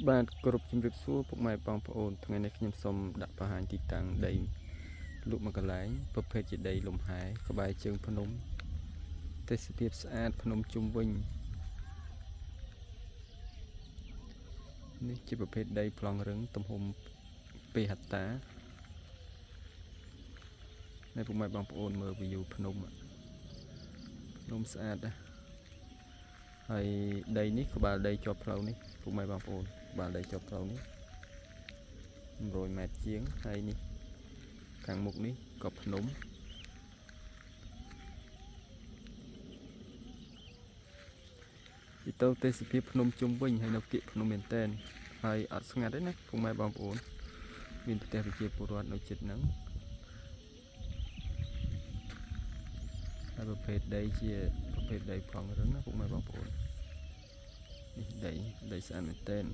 បាទគ្រប់ជំរាបសួរពុកម៉ែបងប្អូនថ្ងៃនេះខ្ញុំសូមដាក់បង្ហាញទីតាំងដីលក់មួយកន្លែងប្រភេទជាដីលំហែក្បែរជើងភ្នំទេសភាពស្អាតភ្នំជុំវិញនេះជាប្រភេទដីប្លង់រឹងទំហំ2ហិកតានេះពុកម៉ែបងប្អូនមើល view ភ្នំស្អាតណាស់ហើយដីនេះក្បាលដីជាប់ផ្លូវនេះពុកម៉ែបងប្អូនក្បាលដីជាប់ផ្លូវនេះ100 ម៉ែត្រជាងហើយនេះខាងមុខនេះក៏ភ្នំពីទៅទេសភាពភ្នំជុំវិញហើយនៅគៀកភ្នំមែនតែនហើយអត់ស្ងាត់ទេណាពុកម៉ែបងប្អូនមានប្រទេសប្រជាពលរដ្ឋនៅជិតហ្នឹងហើយប្រភេទដីជាប្រភេទដីប្លង់រឹងណាពុកម៉ែបងប្អូននេះដីស្អាតមែនតែន